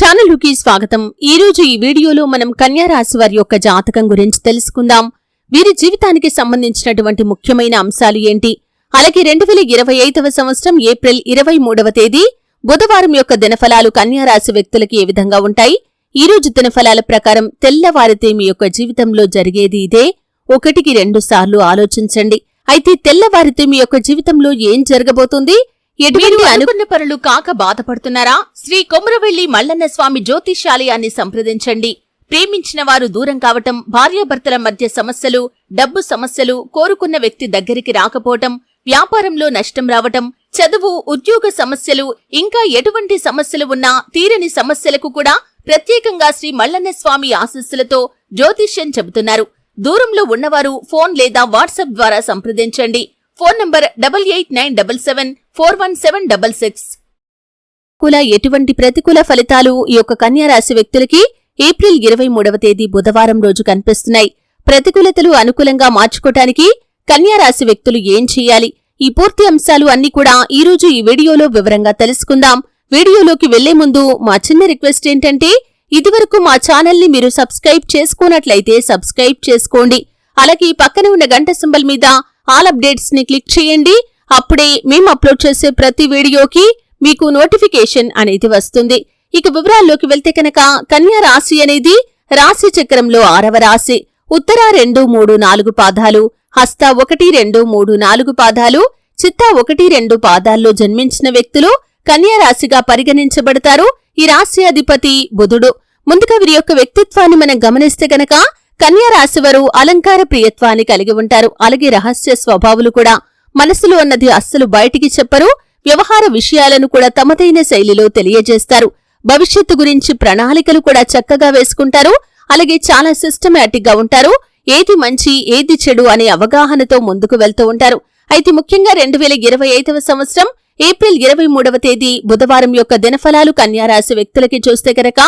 ఛానలుకి స్వాగతం। ఈ రోజు ఈ వీడియోలో మనం కన్యా రాశి వారి యొక్క జాతకం గురించి తెలుసుకుందాం। వీరి జీవితానికి సంబంధించినటువంటి ముఖ్యమైన అంశాలు ఏంటి, అలాగే 2025వ సంవత్సరం ఏప్రిల్ 23వ తేదీ బుధవారం యొక్క దినఫలాలు కన్యా రాశి వ్యక్తులకి ఏ విధంగా ఉంటాయి। ఈ రోజు దినఫలాల ప్రకారం తెల్లవారితే మీ యొక్క జీవితంలో జరిగేది ఇదే, ఒకటికి 2 సార్లు ఆలోచించండి। అయితే తెల్లవారితే మీ యొక్క జీవితంలో ఏం జరగబోతుంది, ఎటువంటి అనుకున్న పనులు కాక బాధపడుతున్నారా? శ్రీ కొమురవెల్లి మల్లన్న స్వామి జ్యోతిష్యాలయాన్ని సంప్రదించండి। ప్రేమించిన వారు దూరం కావటం, భార్యాభర్తల మధ్య సమస్యలు, డబ్బు సమస్యలు, కోరుకున్న వ్యక్తి దగ్గరికి రాకపోవటం, వ్యాపారంలో నష్టం రావటం, చదువు, ఉద్యోగ సమస్యలు, ఇంకా ఎటువంటి సమస్యలు ఉన్నా తీరని సమస్యలకు కూడా ప్రత్యేకంగా శ్రీ మల్లన్న స్వామి ఆశీస్సులతో జ్యోతిష్యం చెబుతున్నారు। దూరంలో ఉన్నవారు ఫోన్ లేదా వాట్సాప్ ద్వారా సంప్రదించండి। Phone number 8897741766। ఎటువంటి ప్రతికూల ఫలితాలు ఈ యొక్క కన్యా రాశి వ్యక్తులకి ఏప్రిల్ 23వ తేదీ బుధవారం రోజు కనిపిస్తున్నాయి। ప్రతికూలతలు అనుకూలంగా మార్చుకోవటానికి కన్యా రాశి వ్యక్తులు ఏం చేయాలి, ఈ పూర్తి అంశాలు అన్ని కూడా ఈ రోజు ఈ వీడియోలో వివరంగా తెలుసుకుందాం। వీడియోలోకి వెళ్లే ముందు మా చిన్న రిక్వెస్ట్ ఏంటంటే, ఇదివరకు మా ఛానల్ ని మీరు సబ్స్క్రైబ్ చేసుకోనట్లయితే సబ్స్క్రైబ్ చేసుకోండి। అలాగే పక్కన ఉన్న గంట సింబల్ మీద ఆల్ అప్డేట్స్ ని క్లిక్ చేయండి। అప్పుడే మేము అప్లోడ్ చేసే ప్రతి వీడియోకి మీకు నోటిఫికేషన్ అనేది వస్తుంది। ఇక వివరాల్లోకి వెళ్తే కనుక కన్యా రాశి అనేది రాశి చక్రంలో 6వ రాశి। ఉత్తర 2, 3, 4 పాదాలు, హస్త 1, 2, 3, 4 పాదాలు, చిత్త 1, 2 పాదాల్లో జన్మించిన వ్యక్తులు కన్యా రాశిగా పరిగణించబడతారు। ఈ రాశి అధిపతి బుధుడు। ముందుగా వీరి యొక్క వ్యక్తిత్వాన్ని మనం గమనిస్తే గనక కన్యా రాశివారు అలంకార ప్రియత్వాన్ని కలిగి ఉంటారు। అలాగే రహస్య స్వభావులు కూడా, మనసులో అన్నది అస్సలు బయటికి చెప్పరు। వ్యవహార విషయాలను కూడా తమదైన శైలిలో తెలియజేస్తారు। భవిష్యత్తు గురించి ప్రణాళికలు కూడా చక్కగా వేసుకుంటారు। అలాగే చాలా సిస్టమాటిక్ గా ఉంటారు। ఏది మంచి ఏది చెడు అనే అవగాహనతో ముందుకు వెళ్తూ ఉంటారు। అయితే ముఖ్యంగా 2025వ సంవత్సరం ఏప్రిల్ 23వ తేదీ బుధవారం యొక్క దినఫలాలు కన్యా రాశి వ్యక్తులకి చూస్తే కనుక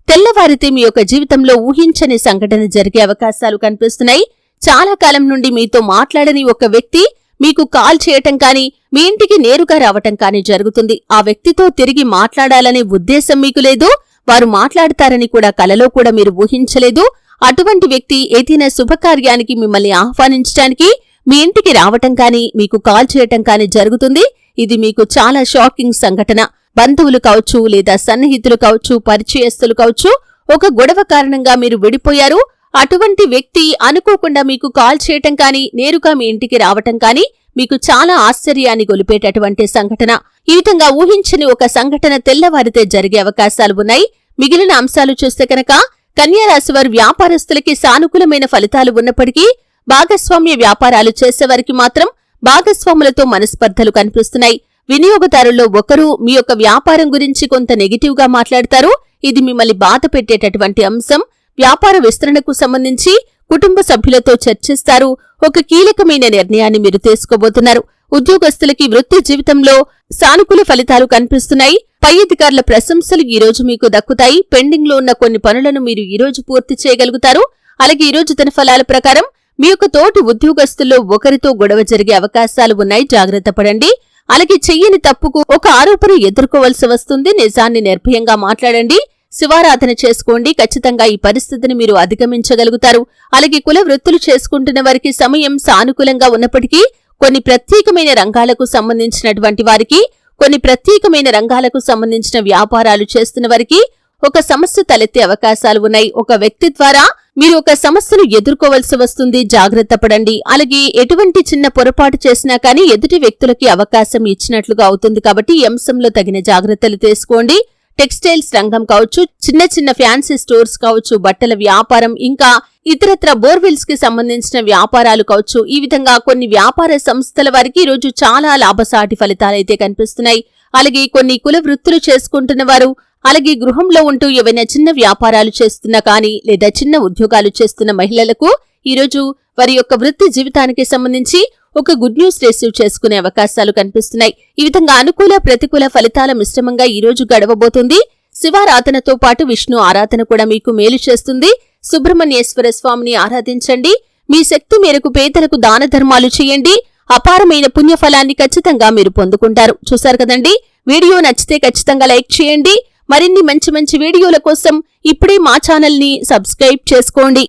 తెల్లవారితే మీ యొక్క జీవితంలో ఊహించని సంఘటన జరిగే అవకాశాలు కనిపిస్తున్నాయి। చాలా కాలం నుండి మీతో మాట్లాడని ఒక వ్యక్తి మీకు కాల్ చేయటం కానీ, మీ ఇంటికి నేరుగా రావటం కానీ జరుగుతుంది। ఆ వ్యక్తితో తిరిగి మాట్లాడాలనే ఉద్దేశం మీకు లేదు, వారు మాట్లాడతారని కూడా కలలో కూడా మీరు ఊహించలేదు। అటువంటి వ్యక్తి ఏదైనా శుభకార్యానికి మిమ్మల్ని ఆహ్వానించడానికి మీ ఇంటికి రావటం కానీ, మీకు కాల్ చేయటం కానీ జరుగుతుంది। ఇది మీకు చాలా షాకింగ్ సంఘటన। బంధువులు కావచ్చు, లేదా సన్నిహితులు కావచ్చు, పరిచయస్తులు కావచ్చు, ఒక గొడవ కారణంగా మీరు విడిపోయారు। అటువంటి వ్యక్తి అనుకోకుండా మీకు కాల్ చేయటం కానీ, నేరుగా మీ ఇంటికి రావటం కానీ మీకు చాలా ఆశ్చర్యాన్ని గొలిపేటటువంటి సంఘటన। ఈ విధంగా ఊహించని ఒక సంఘటన తెల్లవారితే జరిగే అవకాశాలు ఉన్నాయి। మిగిలిన అంశాలు చూస్తే కనుక కన్యా రాశి వారి వ్యాపారస్తులకి సానుకూలమైన ఫలితాలు ఉన్నప్పటికీ భాగస్వామ్య వ్యాపారాలు చేసేవారికి మాత్రం భాగస్వాములతో మనస్పర్ధలు కనిపిస్తున్నాయి। వినియోగదారుల్లో ఒకరు మీ యొక్క వ్యాపారం గురించి కొంత నెగిటివ్ గా మాట్లాడతారు। ఇది మిమ్మల్ని బాధ పెట్టేటటువంటి అంశం। వ్యాపార విస్తరణకు సంబంధించి కుటుంబ సభ్యులతో చర్చిస్తారు। ఒక కీలకమైన నిర్ణయాన్ని మీరు తీసుకోబోతున్నారు। ఉద్యోగస్తులకి వృత్తి జీవితంలో సానుకూల ఫలితాలు కనిపిస్తున్నాయి। పై అధికారుల ప్రశంసలు ఈ రోజు మీకు దక్కుతాయి। పెండింగ్ లో ఉన్న కొన్ని పనులను మీరు ఈ రోజు పూర్తి చేయగలుగుతారు। అలాగే ఈ రోజు దినఫలాల ప్రకారం మీ యొక్క తోటి ఉద్యోగస్తుల్లో ఒకరితో గొడవ జరిగే అవకాశాలు ఉన్నాయి, జాగ్రత్త పడండి। అలాగే చెయ్యని తప్పుకు ఒక ఆరోపణ ఎదుర్కోవలసి వస్తుంది, నిజాన్ని నిర్భయంగా మాట్లాడండి। శివారాధన చేసుకోండి, ఖచ్చితంగా ఈ పరిస్థితిని మీరు అధిగమించగలుగుతారు। అలాగే కుల వృత్తులు చేసుకుంటున్న వారికి సమయం సానుకూలంగా ఉన్నప్పటికీ కొన్ని ప్రత్యేకమైన రంగాలకు సంబంధించినటువంటి వారికి, కొన్ని ప్రత్యేకమైన రంగాలకు సంబంధించిన వ్యాపారాలు చేస్తున్న వారికి ఒక సమస్య తలెత్తే అవకాశాలు ఉన్నాయి। ఒక వ్యక్తి ద్వారా మీరు ఒక సమస్యను ఎదుర్కోవలసి వస్తుంది, జాగ్రత్త పడండి। అలాగే ఎటువంటి చిన్న పొరపాటు చేసినా కానీ ఎదుటి వ్యక్తులకి అవకాశం ఇచ్చినట్లుగా అవుతుంది, కాబట్టి ఈ అంశంలో తగిన జాగ్రత్తలు తీసుకోండి। టెక్స్టైల్స్ రంగం కావచ్చు, చిన్న చిన్న ఫ్యాన్సీ స్టోర్స్ కావచ్చు, బట్టల వ్యాపారం, ఇంకా ఇతరత్ర బోర్వెల్స్ కి సంబంధించిన వ్యాపారాలు కావచ్చు, ఈ విధంగా కొన్ని వ్యాపార సంస్థల వారికి ఈరోజు చాలా లాభసాటి ఫలితాలైతే కనిపిస్తున్నాయి। అలాగే కొన్ని కుల వృత్తులు చేసుకుంటున్న వారు, అలాగే గృహంలో ఉంటూ ఏవైనా చిన్న వ్యాపారాలు చేస్తున్నా కానీ, లేదా చిన్న ఉద్యోగాలు చేస్తున్న మహిళలకు ఈరోజు వారి యొక్క వృత్తి జీవితానికి సంబంధించి ఒక గుడ్ న్యూస్ రిసీవ్ చేసుకునే అవకాశాలు కనిపిస్తున్నాయి। ఈ విధంగా అనుకూల ప్రతికూల ఫలితాల మిశ్రమంగా ఈ రోజు గడవబోతుంది। శివారాధనతో పాటు విష్ణు ఆరాధన కూడా మీకు మేలు చేస్తుంది। సుబ్రహ్మణ్యేశ్వర స్వామిని ఆరాధించండి। మీ శక్తి మేరకు పేదలకు దాన ధర్మాలు చేయండి। అపారమైన పుణ్యఫలాన్ని ఖచ్చితంగా మీరు పొందుకుంటారు। చూశారు కదండి, వీడియో నచ్చితే ఖచ్చితంగా లైక్ చేయండి। మరిన్ని మంచి మంచి వీడియోల కోసం ఇప్పుడే మా ఛానల్ని సబ్స్క్రైబ్ చేసుకోండి.